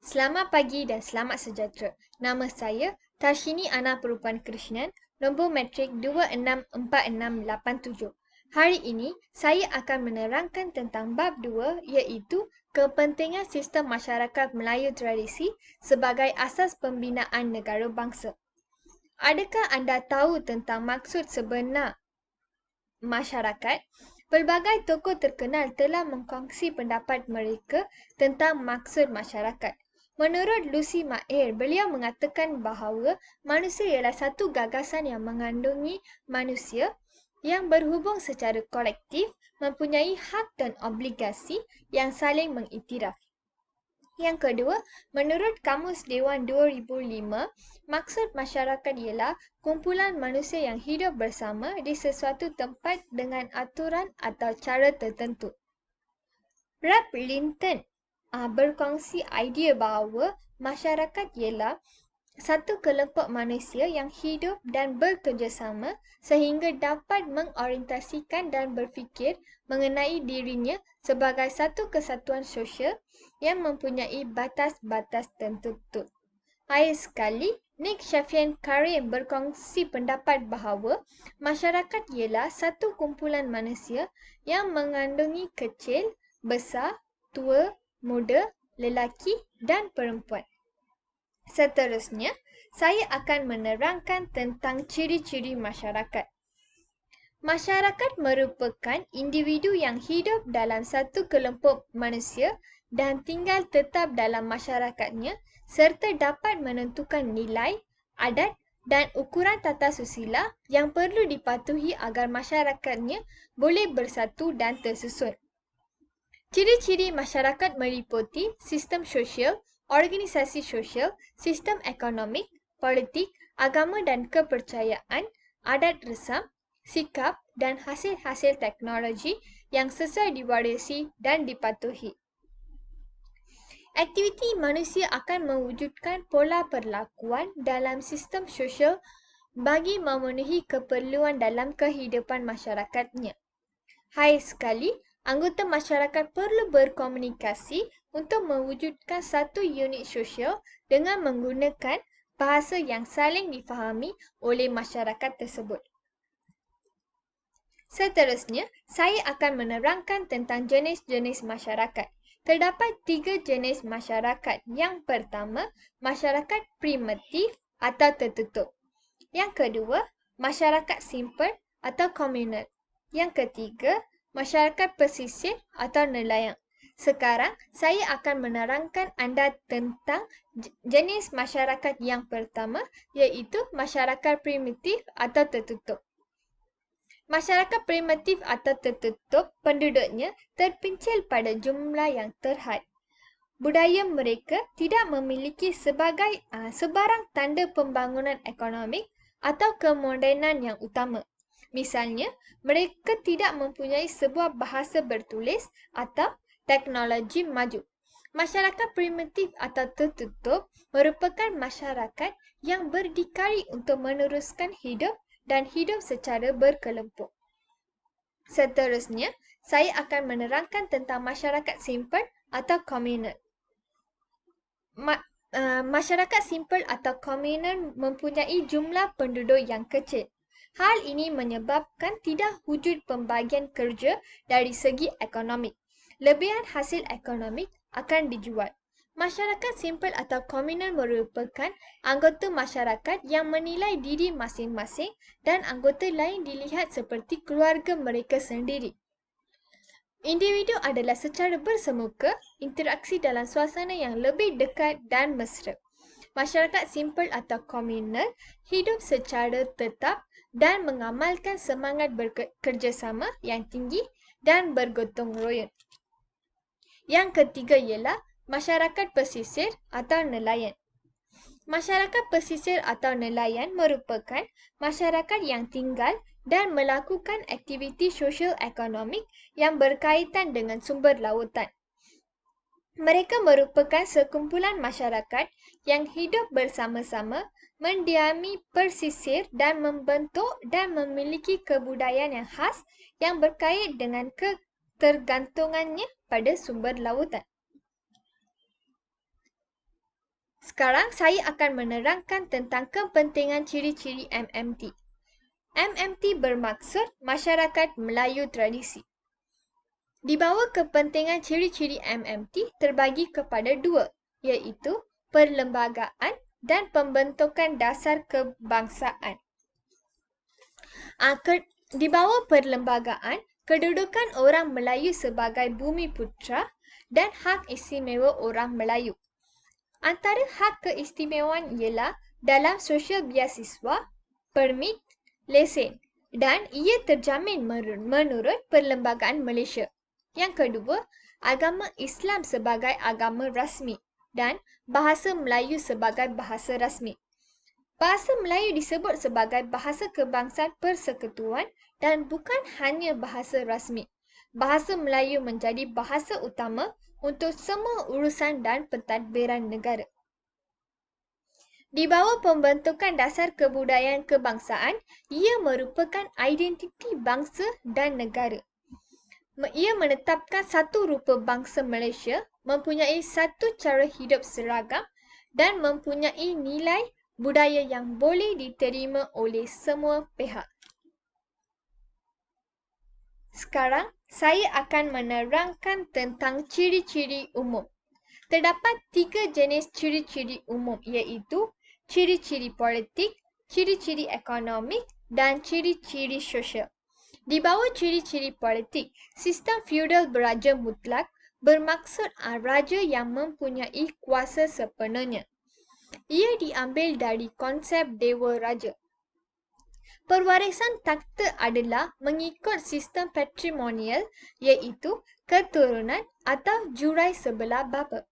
Selamat pagi dan selamat sejahtera. Nama saya Tashini Ana Perupan Krishnan, nombor matrik 264687. Hari ini, saya akan menerangkan tentang bab 2 iaitu kepentingan sistem masyarakat Melayu tradisi sebagai asas pembinaan negara bangsa. Adakah anda tahu tentang maksud sebenar masyarakat? Pelbagai tokoh terkenal telah mengkongsi pendapat mereka tentang maksud masyarakat. Menurut Lucy Maher, beliau mengatakan bahawa manusia ialah satu gagasan yang mengandungi manusia yang berhubung secara kolektif, mempunyai hak dan obligasi yang saling mengiktiraf. Yang kedua, menurut Kamus Dewan 2005, maksud masyarakat ialah kumpulan manusia yang hidup bersama di sesuatu tempat dengan aturan atau cara tertentu. Ralph Linton berkongsi idea bahawa masyarakat ialah satu kelompok manusia yang hidup dan bekerjasama sehingga dapat mengorientasikan dan berfikir mengenai dirinya sebagai satu kesatuan sosial yang mempunyai batas-batas tertentu. Akhir sekali, Nick Shafian Karim berkongsi pendapat bahawa masyarakat ialah satu kumpulan manusia yang mengandungi kecil, besar, tua, muda, lelaki dan perempuan. Seterusnya, saya akan menerangkan tentang ciri-ciri masyarakat. Masyarakat merupakan individu yang hidup dalam satu kelompok manusia dan tinggal tetap dalam masyarakatnya serta dapat menentukan nilai, adat dan ukuran tata susila yang perlu dipatuhi agar masyarakatnya boleh bersatu dan tersusun. Ciri-ciri masyarakat meliputi sistem sosial, organisasi sosial, sistem ekonomik, politik, agama dan kepercayaan, adat resam, sikap dan hasil-hasil teknologi yang sesuai diwarisi dan dipatuhi. Aktiviti manusia akan mewujudkan pola perlakuan dalam sistem sosial bagi memenuhi keperluan dalam kehidupan masyarakatnya. Hai sekali, anggota masyarakat perlu berkomunikasi untuk mewujudkan satu unit sosial dengan menggunakan bahasa yang saling difahami oleh masyarakat tersebut. Seterusnya, saya akan menerangkan tentang jenis-jenis masyarakat. Terdapat 3 jenis masyarakat. Yang pertama, masyarakat primitif atau tertutup. Yang kedua, masyarakat simple atau komunal. Yang ketiga, masyarakat pesisir atau nelayan. Sekarang, saya akan menerangkan anda tentang jenis masyarakat yang pertama, iaitu masyarakat primitif atau tertutup. Masyarakat primitif atau tertutup, penduduknya terpencil pada jumlah yang terhad. Budaya mereka tidak memiliki sebarang tanda pembangunan ekonomik atau kemodenan yang utama. Misalnya, mereka tidak mempunyai sebuah bahasa bertulis atau teknologi maju. Masyarakat primitif atau tertutup merupakan masyarakat yang berdikari untuk meneruskan hidup dan hidup secara berkelompok. Seterusnya, saya akan menerangkan tentang masyarakat simple atau komunal. Masyarakat simple atau komunal mempunyai jumlah penduduk yang kecil. Hal ini menyebabkan tidak wujud pembagian kerja dari segi ekonomik. Lebihan hasil ekonomik akan dijual. Masyarakat simple atau komunal merupakan anggota masyarakat yang menilai diri masing-masing dan anggota lain dilihat seperti keluarga mereka sendiri. Individu adalah secara bersemuka, interaksi dalam suasana yang lebih dekat dan mesra. Masyarakat simple atau komunal hidup secara tetap dan mengamalkan semangat bekerjasama yang tinggi dan bergotong royong. Yang ketiga ialah masyarakat pesisir atau nelayan. Masyarakat pesisir atau nelayan merupakan masyarakat yang tinggal dan melakukan aktiviti sosial ekonomik yang berkaitan dengan sumber lautan. Mereka merupakan sekumpulan masyarakat yang hidup bersama-sama, mendiami pesisir dan membentuk dan memiliki kebudayaan yang khas yang berkait dengan ketergantungannya pada sumber lautan. Sekarang saya akan menerangkan tentang kepentingan ciri-ciri MMT. MMT bermaksud Masyarakat Melayu Tradisi. Di bawah kepentingan ciri-ciri MMT terbagi kepada dua, iaitu perlembagaan dan pembentukan dasar kebangsaan. Di bawah perlembagaan, kedudukan orang Melayu sebagai bumi putera dan hak istimewa orang Melayu. Antara hak keistimewaan ialah dalam sosial biasiswa, permit, lesen dan ia terjamin menurut Perlembagaan Malaysia. Yang kedua, agama Islam sebagai agama rasmi dan bahasa Melayu sebagai bahasa rasmi. Bahasa Melayu disebut sebagai bahasa kebangsaan persekutuan dan bukan hanya bahasa rasmi. Bahasa Melayu menjadi bahasa utama untuk semua urusan dan pentadbiran negara. Di bawah pembentukan dasar kebudayaan kebangsaan, ia merupakan identiti bangsa dan negara. Ia menetapkan satu rupa bangsa Malaysia, mempunyai satu cara hidup seragam dan mempunyai nilai budaya yang boleh diterima oleh semua pihak. Sekarang, saya akan menerangkan tentang ciri-ciri umum. Terdapat 3 jenis ciri-ciri umum iaitu ciri-ciri politik, ciri-ciri ekonomik dan ciri-ciri sosial. Di bawah ciri-ciri politik, sistem feudal beraja mutlak bermaksud raja yang mempunyai kuasa sepenuhnya. Ia diambil dari konsep dewa raja. Pewarisan takhta adalah mengikut sistem patrimonial iaitu keturunan atau jurai sebelah bapa.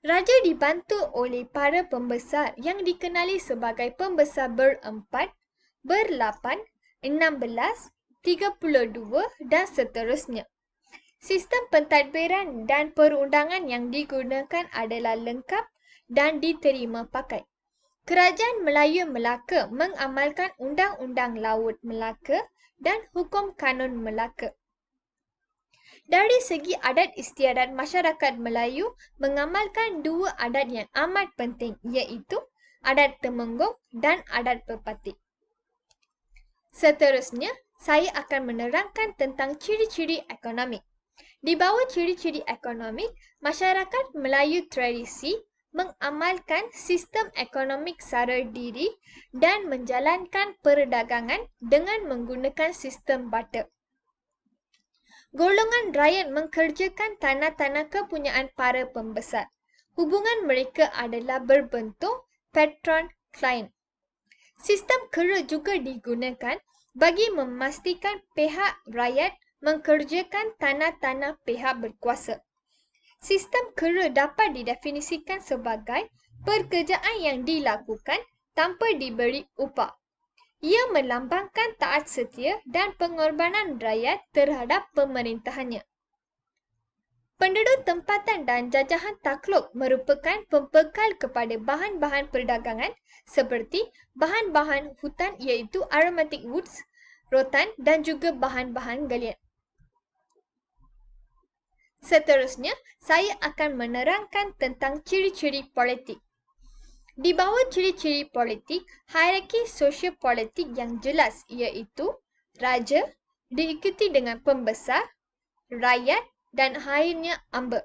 Raja dibantu oleh para pembesar yang dikenali sebagai pembesar berempat, berlapan, 16, 32 dan seterusnya. Sistem pentadbiran dan perundangan yang digunakan adalah lengkap dan diterima pakai. Kerajaan Melayu Melaka mengamalkan Undang-Undang Laut Melaka dan Hukum Kanun Melaka. Dari segi adat istiadat masyarakat Melayu mengamalkan 2 adat yang amat penting iaitu adat Temenggung dan adat Pepati. Seterusnya, saya akan menerangkan tentang ciri-ciri ekonomi. Di bawah ciri-ciri ekonomi, masyarakat Melayu tradisi mengamalkan sistem ekonomik sara diri dan menjalankan perdagangan dengan menggunakan sistem barter. Golongan rakyat mengerjakan tanah-tanah kepunyaan para pembesar. Hubungan mereka adalah berbentuk patron-client. Sistem kera juga digunakan bagi memastikan pihak rakyat mengerjakan tanah-tanah pihak berkuasa. Sistem kera dapat didefinisikan sebagai pekerjaan yang dilakukan tanpa diberi upah. Ia melambangkan taat setia dan pengorbanan rakyat terhadap pemerintahannya. Penduduk tempatan dan jajahan takluk merupakan pembekal kepada bahan-bahan perdagangan seperti bahan-bahan hutan iaitu aromatic woods, rotan dan juga bahan-bahan galian. Seterusnya, saya akan menerangkan tentang ciri-ciri politik. Di bawah ciri-ciri politik, hierarki sosio-politik yang jelas iaitu raja, diikuti dengan pembesar, rakyat dan akhirnya amba.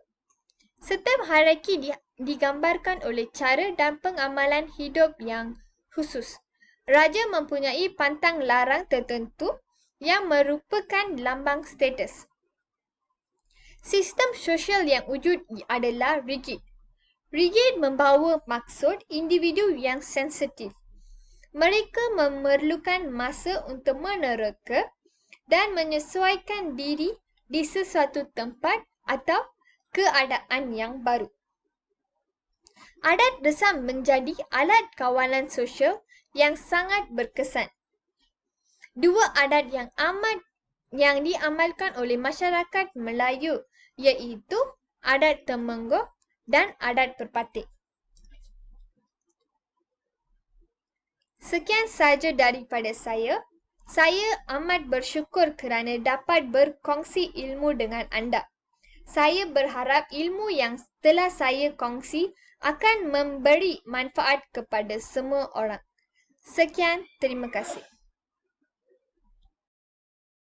Setiap hierarki digambarkan oleh cara dan pengamalan hidup yang khusus. Raja mempunyai pantang larang tertentu yang merupakan lambang status. Sistem sosial yang wujud adalah rigid. Rigid membawa maksud individu yang sensitif. Mereka memerlukan masa untuk menerka dan menyesuaikan diri di sesuatu tempat atau keadaan yang baru. Adat resam menjadi alat kawalan sosial yang sangat berkesan. 2 adat yang diamalkan oleh masyarakat Melayu iaitu adat Temenggung dan adat Pepati. Sekian sahaja daripada saya. Saya amat bersyukur kerana dapat berkongsi ilmu dengan anda. Saya berharap ilmu yang telah saya kongsi akan memberi manfaat kepada semua orang. Sekian, terima kasih.